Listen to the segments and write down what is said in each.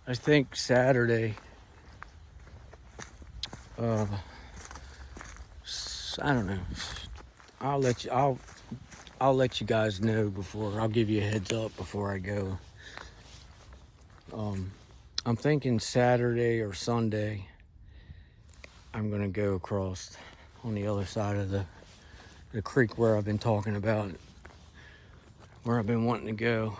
I think Saturday, I don't know. I'll let you guys know before. I'll give you a heads up before I go. I'm thinking Saturday or Sunday. I'm gonna go across on the other side of the creek where I've been talking about, where I've been wanting to go.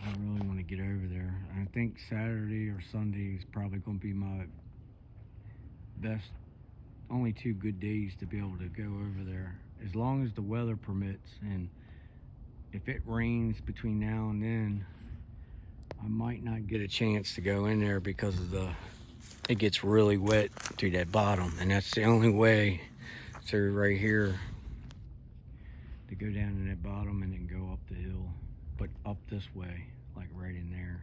I really want to get over there. I think Saturday or Sunday is probably going to be my best, only 2 good days to be able to go over there, as long as the weather permits. And if it rains between now and then, I might not get a chance to go in there because of it gets really wet to that bottom, and that's the only way through right here to go down to that bottom and then go up the hill, but up this way, like right in there.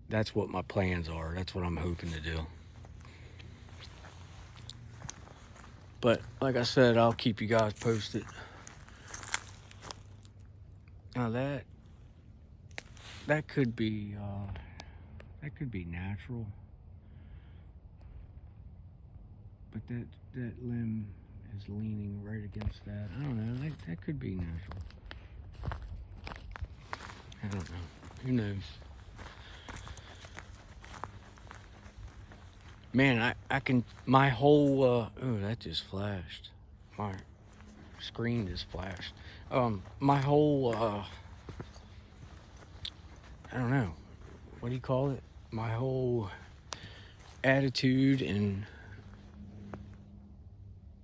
That's what my plans are. That's what I'm hoping to do. But like I said, I'll keep you guys posted. Now that could be natural, but that limb is leaning right against that. I don't know. That could be natural. I don't know. Who knows? Man, I can, my whole, oh, that just flashed. My screen just flashed. My whole, I don't know, what do you call it? My whole attitude and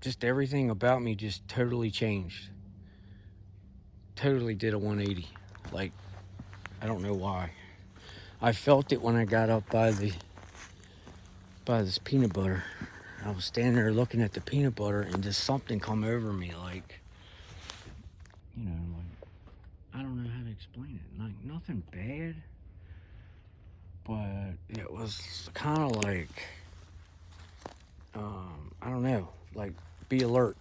just everything about me just totally changed. Totally did a 180. Like, I don't know why. I felt it when I got up by this peanut butter. I was standing there looking at the peanut butter, and just something come over me, like, you know, like, I don't know how to explain it. Like, nothing bad, but it was kind of like, I don't know, like, be alert.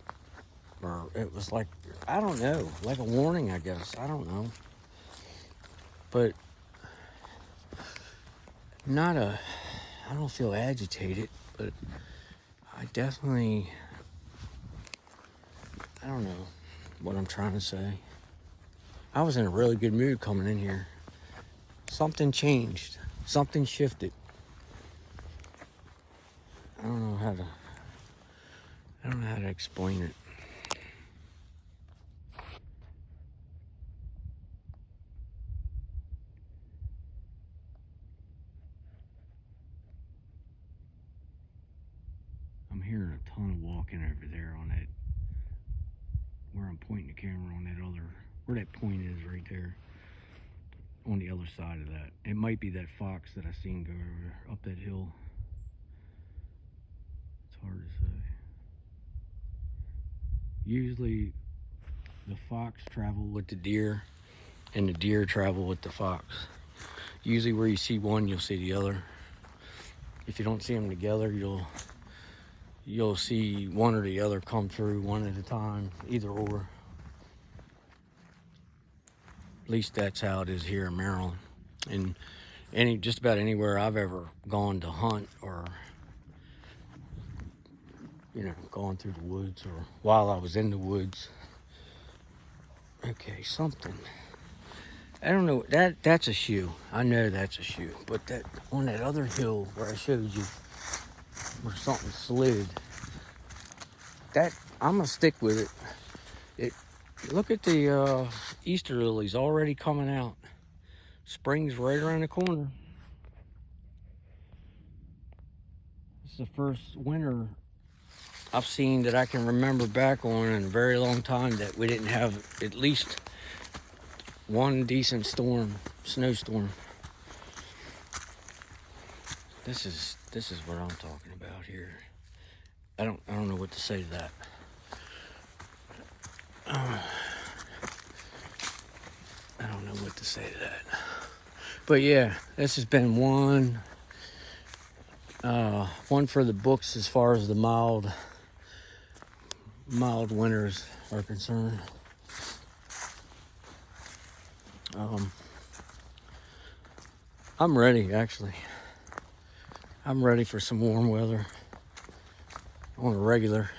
Or it was like, I don't know, like a warning, I guess. I don't know. But I don't feel agitated, but I definitely, I don't know what I'm trying to say. I was in a really good mood coming in here. Something changed. Something shifted. I don't know how to explain it. I'm hearing a ton of walking over there on that, where I'm pointing the camera on that other, where that point is right there, on the other side of that. It might be that fox that I seen go over up that hill. It's hard to say. Usually the fox travel with the deer, and the deer travel with the fox. Usually where you see one, you'll see the other. If you don't see them together, you'll see one or the other come through one at a time, either or. At least that's how it is here in Maryland. And just about anywhere I've ever gone to hunt, or, you know, gone through the woods, or while I was in the woods. Okay, something. I don't know. That's a shoe. I know that's a shoe. But that on that other hill where I showed you, where something slid, that I'm gonna stick with it. Look at the Easter lilies already coming out. Spring's right around the corner. This is the first winter I've seen that I can remember back on in a very long time that we didn't have at least one decent snowstorm. This is what I'm talking about here. I don't know what to say to that. I don't know what to say to that. But yeah, this has been one for the books as far as the mild winters are concerned. I'm ready, actually. I'm ready for some warm weather on a regular.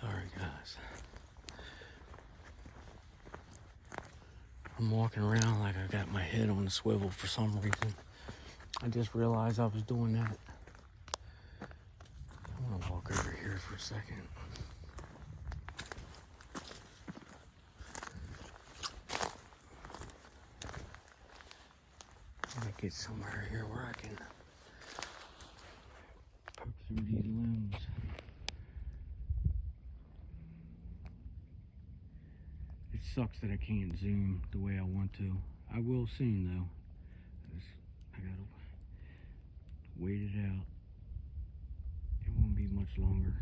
Sorry, guys. I'm walking around like I got my head on the swivel for some reason. I just realized I was doing that. I'm gonna walk over here for a second. I'm gonna get somewhere here where I can poke through these limbs. It sucks that I can't zoom the way I want to. I will soon though. I gotta wait it out. It won't be much longer.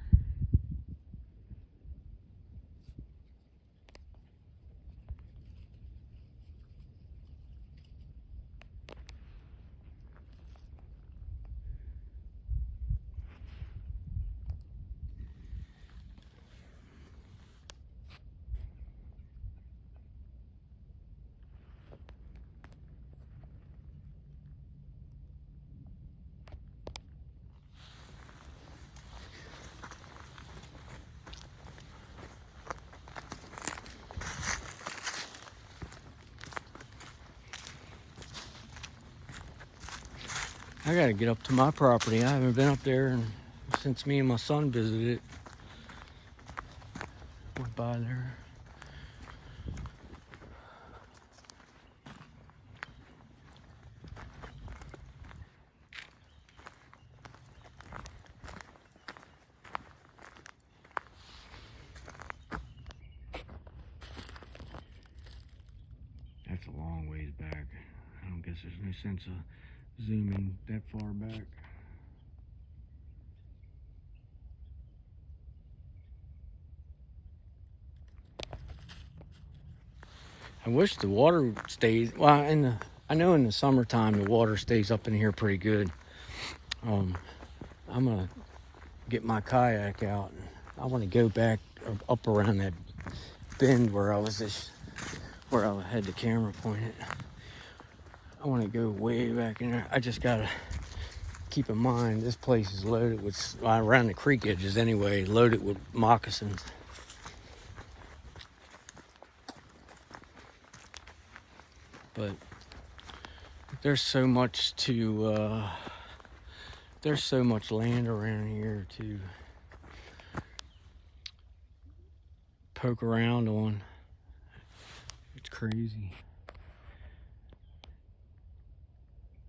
I gotta get up to my property. I haven't been up there since me and my son visited. Went by there. That's a long ways back. I don't guess there's no sense of zooming that far back. I wish the water stays. Well, I know in the summertime the water stays up in here pretty good. I'm gonna get my kayak out, and I want to go back up around that bend where I had the camera pointed. I want to go way back in there. I just gotta keep in mind this place is loaded with, around the creek edges anyway, loaded with moccasins. But there's so much there's so much land around here to poke around on. It's crazy.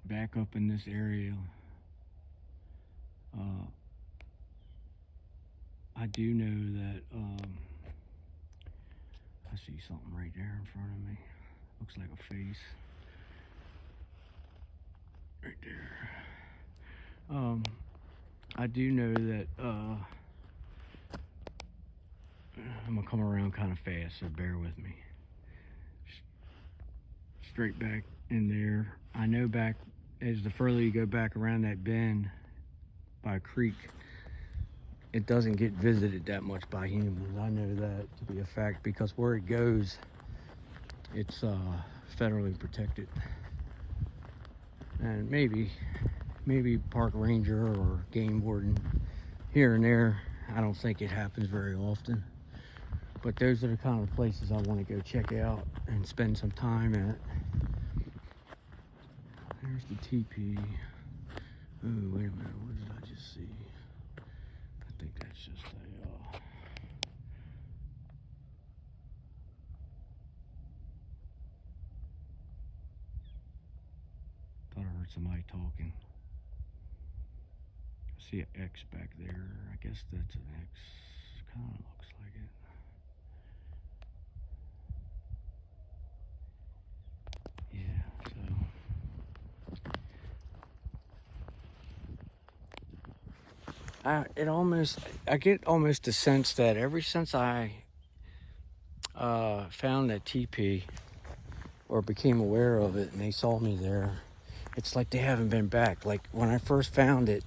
Back up in this area, I do know that I see something right there in front of me. Looks like a face. Right there. I do know that I'm gonna come around kind of fast, so bear with me. Straight back in there. I know back as the further you go back around that bend by a creek, it doesn't get visited that much by humans. I know that to be a fact because where it goes, it's federally protected. And maybe park ranger or game warden here and there. I don't think it happens very often. But those are the kind of places I want to go check out and spend some time at. There's the teepee. Oh, wait a minute, what did I just see? I think that's just a thought I heard somebody talking. I see an X back there. I guess that's an X. Kind of looks like it. Yeah, so I get almost the sense that ever since I found that teepee or became aware of it and they saw me there, it's like they haven't been back. Like when I first found it,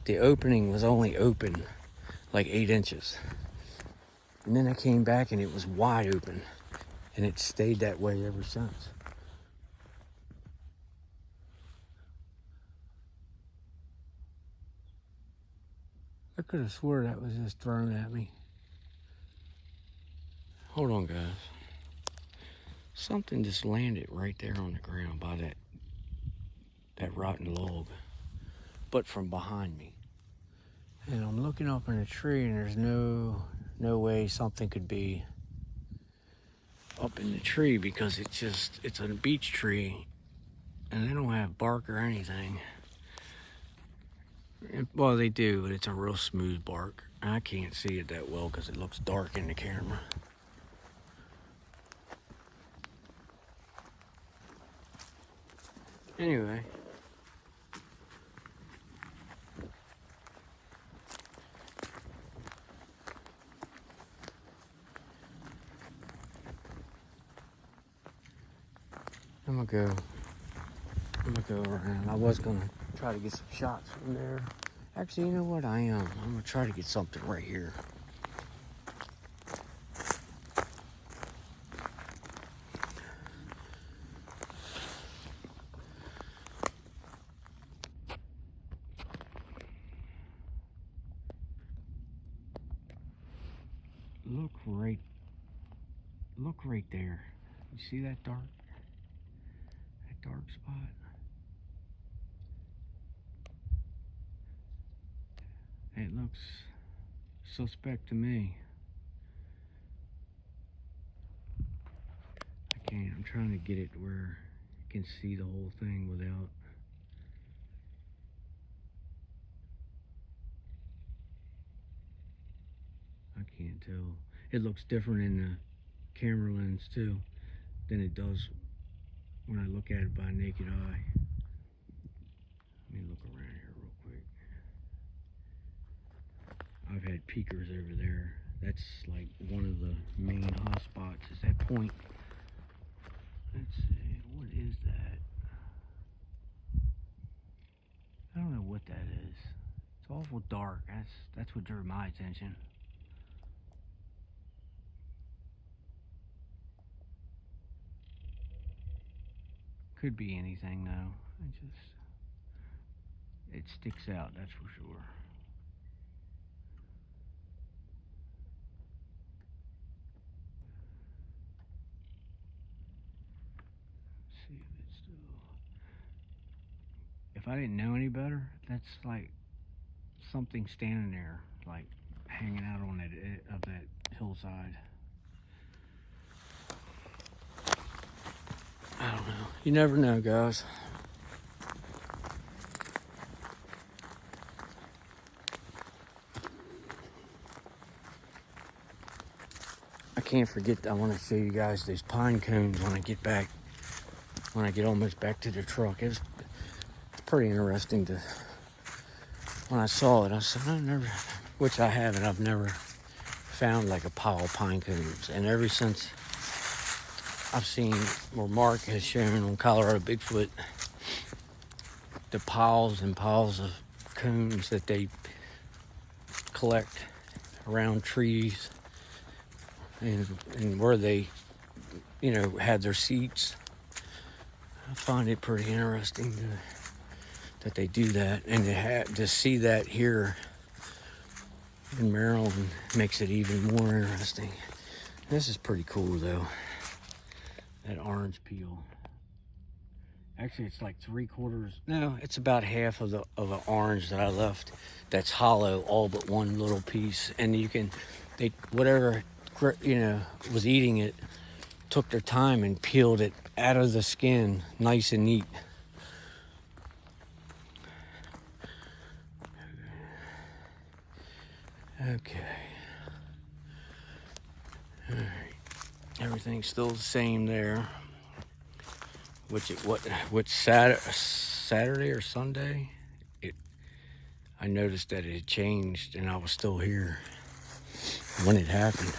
the opening was only open like 8 inches. And then I came back and it was wide open. And it stayed that way ever since. I could have swore that was just thrown at me. Hold on, guys. Something just landed right there on the ground by that rotten log, but from behind me. And I'm looking up in a tree, and there's no way something could be up in the tree because it's a beech tree, and they don't have bark or anything. Well, they do, but it's a real smooth bark. I can't see it that well because it looks dark in the camera. Anyway. I'm gonna go around. I was gonna try to get some shots from there. Actually, you know what? I'm gonna try to get something right here. Look right there. You see that dark spot? It looks suspect to me. I'm trying to get it where you can see the whole thing without. I can't tell. It looks different in the camera lens too than it does when I look at it by naked eye. Let me look around here real quick. I've had peekers over there. That's like one of the main hot spots is that point. Let's see, what is that? I don't know what that is. It's awful dark. That's what drew my attention. Could be anything though. It sticks out, that's for sure. Let's see if it's still. If I didn't know any better, that's like something standing there, like hanging out on that hillside. I don't know. You never know, guys. I can't forget. I want to show you guys these pine cones when I get almost back to the truck. It's pretty interesting when I saw it, I said, which I haven't, I've never found like a pile of pine cones. And ever since I've seen where Mark has shown on Colorado Bigfoot, the piles and piles of cones that they collect around trees and where they, had their seats. I find it pretty interesting that they do that, and to see that here in Maryland makes it even more interesting. This is pretty cool though. That orange peel. Actually, it's like 3/4. No, it's about half of the orange that I left. That's hollow, all but one little piece. And whatever was eating it, took their time and peeled it out of the skin, nice and neat. Okay. All right. Everything's still the same there. Which Saturday or Sunday? I noticed that it had changed, and I was still here when it happened.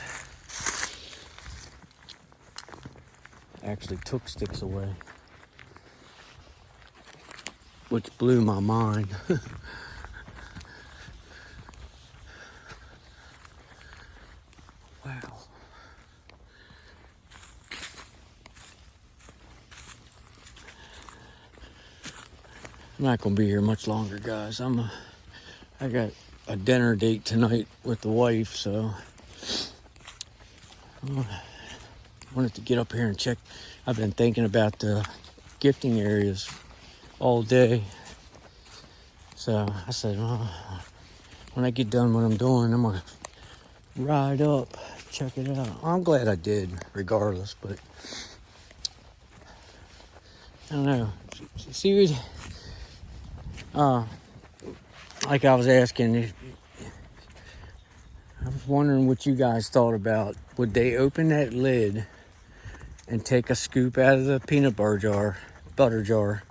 actually took sticks away, which blew my mind. Wow. I'm not gonna be here much longer, guys. I got a dinner date tonight with the wife, so I wanted to get up here and check. I've been thinking about the gifting areas all day, so I said, well, when I get done what I'm doing, I'm gonna ride up, check it out. I'm glad I did, regardless, but I don't know. See, like I was asking, I was wondering what you guys thought about. Would they open that lid and take a scoop out of the peanut butter jar,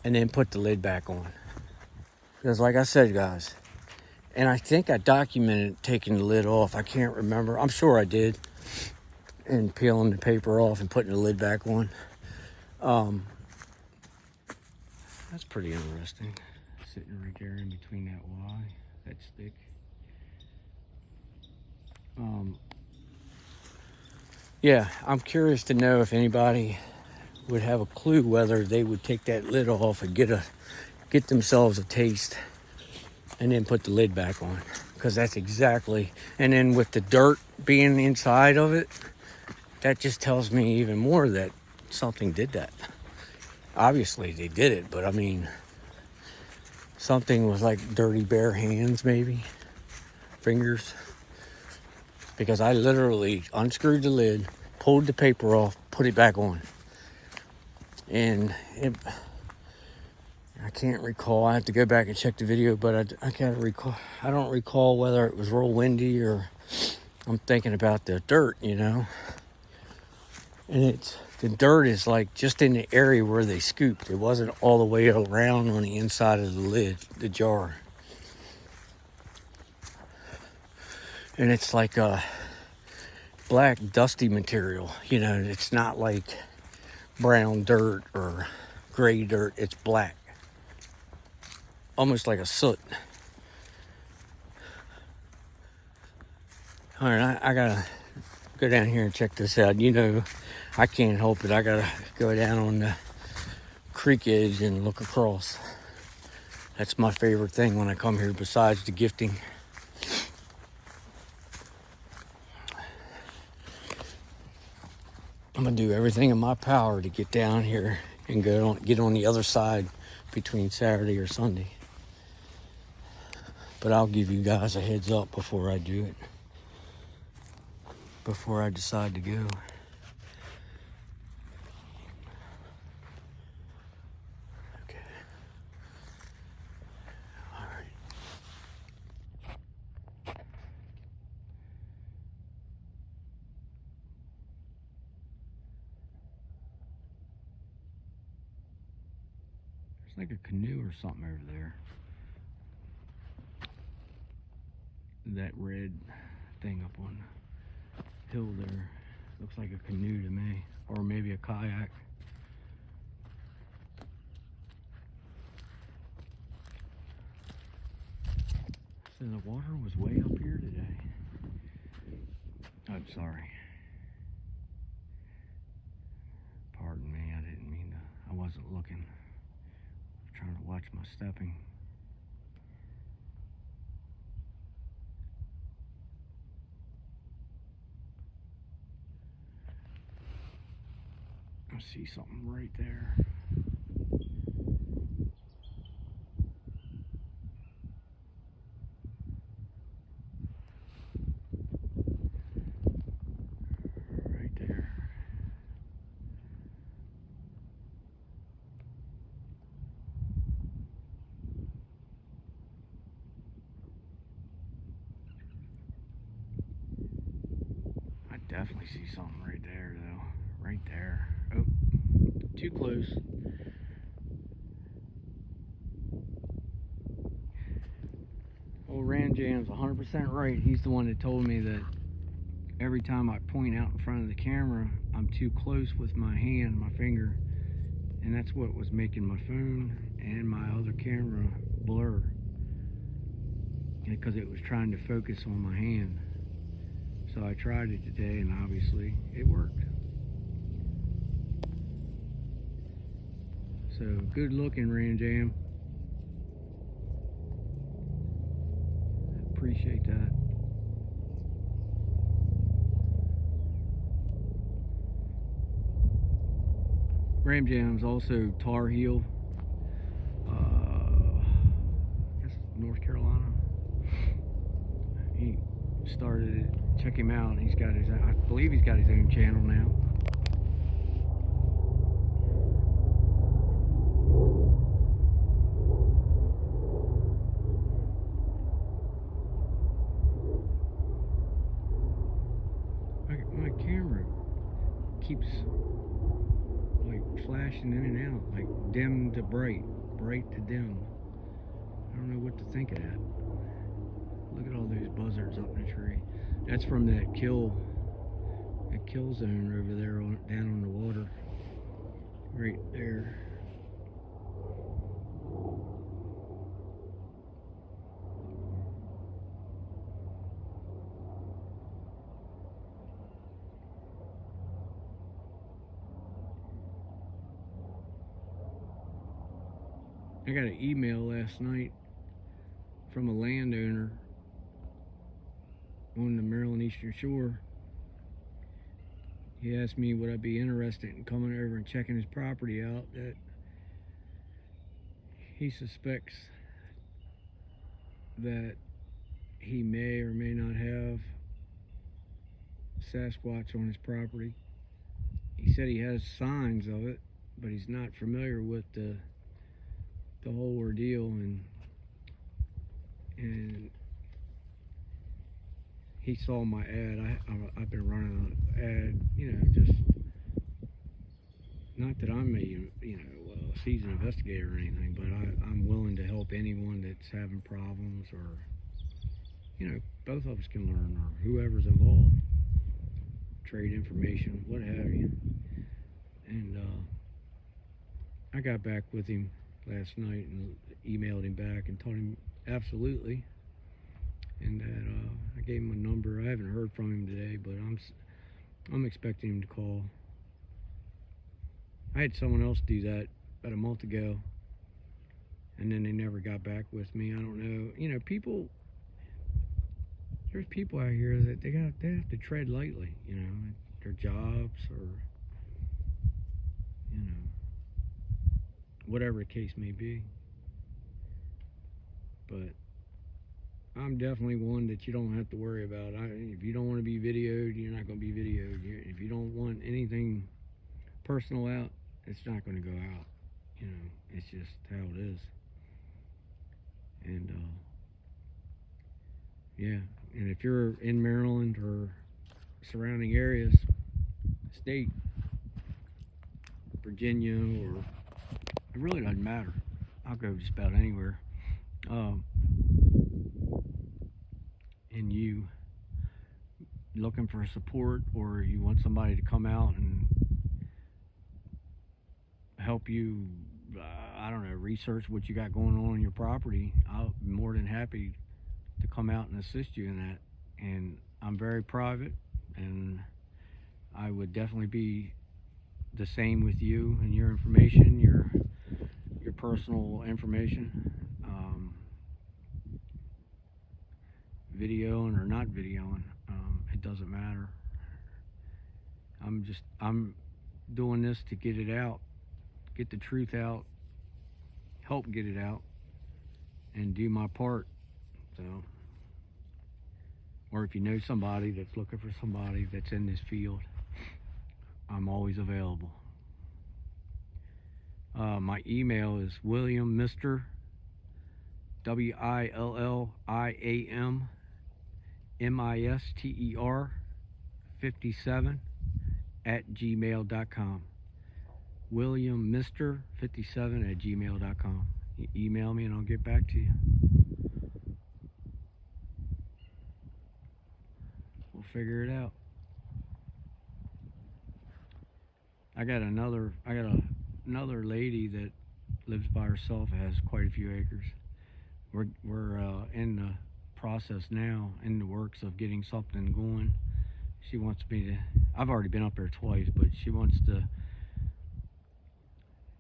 and then put the lid back on? Because like I said, guys, and I think I documented taking the lid off. I can't remember. I'm sure I did. And peeling the paper off and putting the lid back on. That's pretty interesting. Sitting right there in between that Y, that stick. Yeah, I'm curious to know if anybody would have a clue whether they would take that lid off and get themselves a taste and then put the lid back on. Because that's exactly, and then with the dirt being inside of it, that just tells me even more that something did that. Obviously they did it, but I mean, something with like dirty bare hands, maybe fingers, because I literally unscrewed the lid, pulled the paper off, put it back on, and I can't recall. I have to go back and check the video, but I can't recall. I don't recall whether it was real windy or I'm thinking about the dirt, you know. And the dirt is like just in the area where they scooped. It wasn't all the way around on the inside of the lid, the jar. And it's like a black dusty material, you know. It's not like brown dirt or gray dirt. It's black, almost like a soot. All right, I gotta go down here and check this out. You know, I can't help it. I gotta go down on the creek edge and look across. That's my favorite thing when I come here, besides the gifting. I'm gonna do everything in my power to get down here and get on the other side between Saturday or Sunday. But I'll give you guys a heads up before I do it, before I decide to go. Okay. All right. There's like a canoe or something over there. That red thing up on the hill there looks like a canoe to me, or maybe a kayak. So the water was way up here today. I'm sorry. Pardon me, I didn't mean to. I wasn't looking. I was trying to watch my stepping. I see something right there. Right there. I definitely see something right there, though. Right there. Oh, too close. Old Ranjam's 100% right. He's the one that told me that every time I point out in front of the camera, I'm too close with my hand, my finger, and that's what was making my phone and my other camera blur, because it was trying to focus on my hand. So I tried it today, and obviously it worked. So good looking, Ram Jam. Appreciate that. Ram Jam's also Tar Heel, I guess North Carolina. He started it. Check him out. He's got his, I believe he's got his own channel now. My camera keeps like flashing in and out, like dim to bright, bright to dim. I don't know what to think of that. Look at all those buzzards up in the tree. That's from that kill zone over there down on the water, right there. I got an email last night from a landowner on the Maryland Eastern Shore. He asked me would I be interested in coming over and checking his property out, that he suspects that he may or may not have Sasquatch on his property. He said he has signs of it, but he's not familiar with the whole ordeal, and he saw my ad. I've been running an ad, just not that I'm a seasoned investigator or anything, but I'm willing to help anyone that's having problems, or both of us can learn, or whoever's involved, trade information, what have you. And I got back with him last night and emailed him back and told him absolutely, and that I gave him a number. I haven't heard from him today, but I'm expecting him to call. I had someone else do that about a month ago, and then they never got back with me. I don't know. People. There's people out here that they have to tread lightly. Their jobs, or whatever the case may be. But I'm definitely one that you don't have to worry about. If you don't want to be videoed, you're not going to be videoed. If you don't want anything personal out, it's not going to go out. It's just how it is. And yeah, and if you're in Maryland or surrounding areas, state, Virginia, or it really doesn't matter. I'll go just about anywhere. And you looking for support, or you want somebody to come out and help you, I don't know, research what you got going on your property, I'll be more than happy to come out and assist you in that. And I'm very private, and I would definitely be the same with you and your information, your personal information, videoing or not videoing, it doesn't matter. I'm doing this to get it out, get the truth out, help get it out, and do my part. So, or if you know somebody that's looking for somebody that's in this field, I'm always available. My email is William Mister, WILLIAM MISTER 57 @gmail.com. William Mister 57 @gmail.com. You email me and I'll get back to you. We'll figure it out. I got another lady that lives by herself, has quite a few acres. We're in the process now, in the works of getting something going. She wants me to. I've already been up there twice, but she wants to.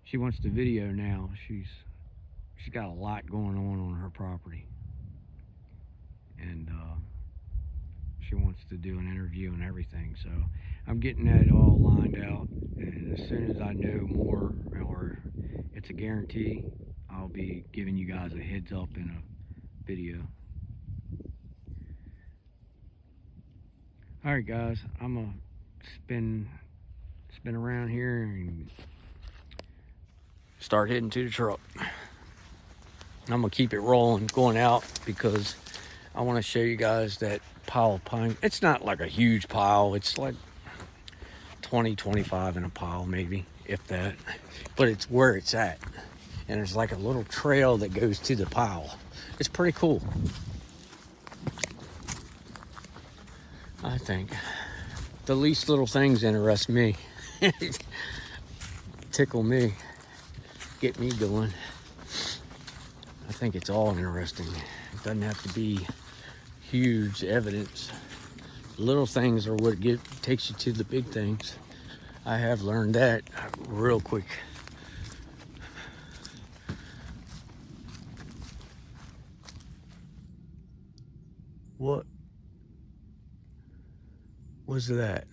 She wants the video now. She's got a lot going on her property, and she wants to do an interview and everything. So I'm getting that all lined out, and as soon as I know more, or it's a guarantee, I'll be giving you guys a heads up in a video. All right, guys, I'm gonna spin around here and start heading to the truck. I'm gonna keep it rolling, going out, because I want to show you guys that pile of pine. It's not like a huge pile. It's like 20, 25 in a pile, maybe, if that. But it's where it's at. And there's like a little trail that goes to the pile. It's pretty cool, I think. The least little things interest me. Tickle me. Get me going. I think it's all interesting. It doesn't have to be huge evidence. Little things are what takes you to the big things. I have learned that real quick. What was that?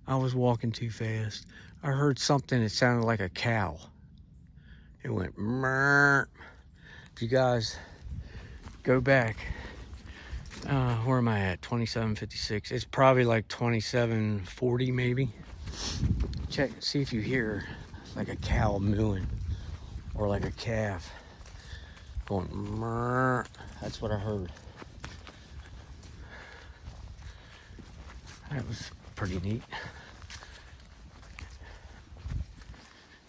I was walking too fast. I heard something that sounded like a cow. It went murr. If you guys go back, where am I at? 2756. It's probably like 2740 maybe. Check, see if you hear like a cow mooing or like a calf going murr. That's what I heard. That was pretty neat.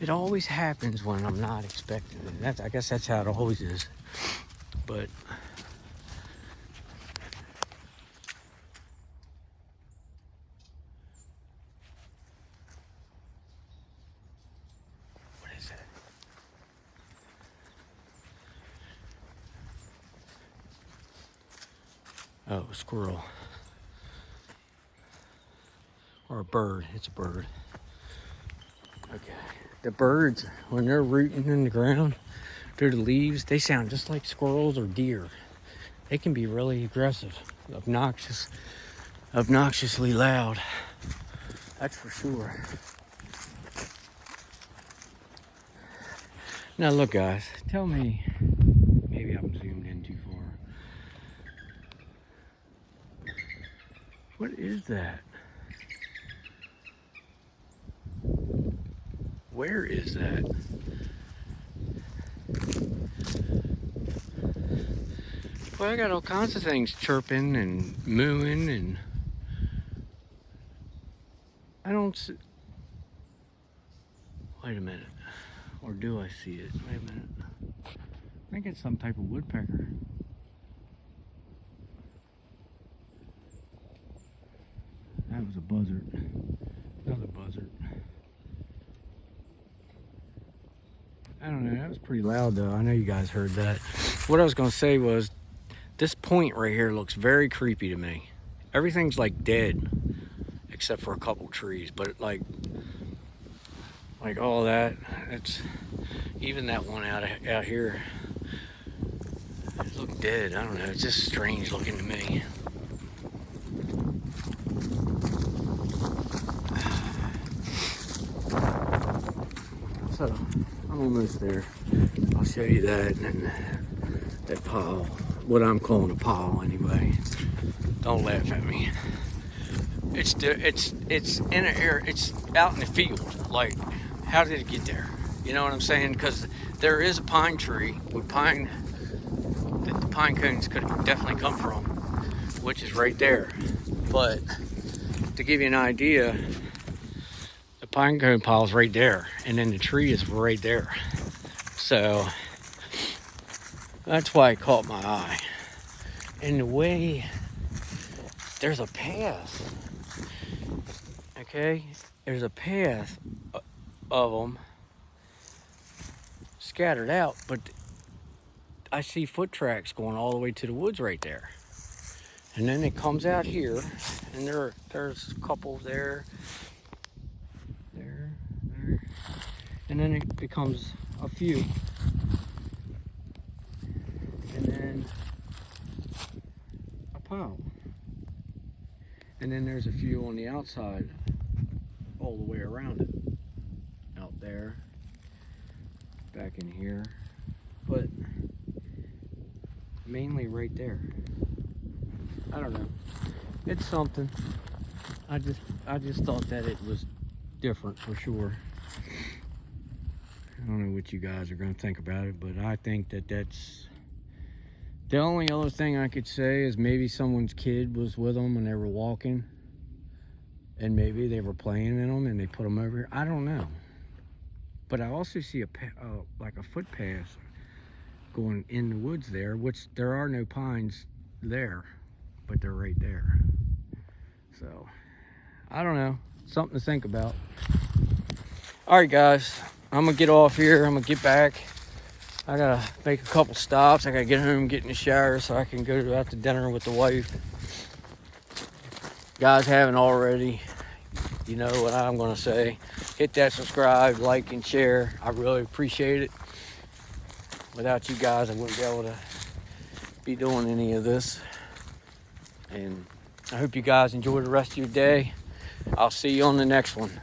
It always happens when I'm not expecting it. I guess that's how it always is. But what is that? Oh, a squirrel. Or a bird. It's a bird. Okay. The birds, when they're rooting in the ground through the leaves, they sound just like squirrels or deer. They can be really aggressive, obnoxiously loud. That's for sure. Now look, guys, tell me, maybe I'm zoomed in too far. What is that? Where is that? Well, I got all kinds of things chirping and mooing, and I don't see. Wait a minute. Or do I see it? Wait a minute. I think it's some type of woodpecker. That was a buzzard. Another buzzard. I don't know, that was pretty loud though. I know you guys heard that. What I was gonna say was, this point right here looks very creepy to me. Everything's like dead, except for a couple trees, but like all that, it's, even that one out here, it looked dead. I don't know, it's just strange looking to me. So, I'm almost there. I'll show you that, and that pile, what I'm calling a pile anyway. Don't laugh at me. It's in an area, it's out in the field. Like, how did it get there? You know what I'm saying? Because there is a pine tree with pine that the pine cones could definitely come from, which is right there. But to give you an idea, the pine cone pile is right there, and then the tree is right there. So that's why it caught my eye. And the way there's a path. Okay, there's a path of them scattered out, but I see foot tracks going all the way to the woods right there. And then it comes out here, and there's a couple there, there, and then it becomes a few, and then a pile, and then there's a few on the outside, all the way around it, out there, back in here, but mainly right there. I don't know. It's something. I just thought that it was different for sure. I don't know what you guys are going to think about it, but I think that that's the only other thing I could say is maybe someone's kid was with them when they were walking, and maybe they were playing in them and they put them over here. I don't know. But I also see like a footpath going in the woods there, which there are no pines there, but they're right there. So I don't know, something to think about. All right, guys, I'm gonna get off here. I'm gonna get back. I gotta make a couple stops. I gotta get home, get in the shower so I can go out to dinner with the wife. Guys haven't already, you know what I'm gonna say. Hit that subscribe, like, and share. I really appreciate it. Without you guys, I wouldn't be able to be doing any of this. And I hope you guys enjoy the rest of your day. I'll see you on the next one.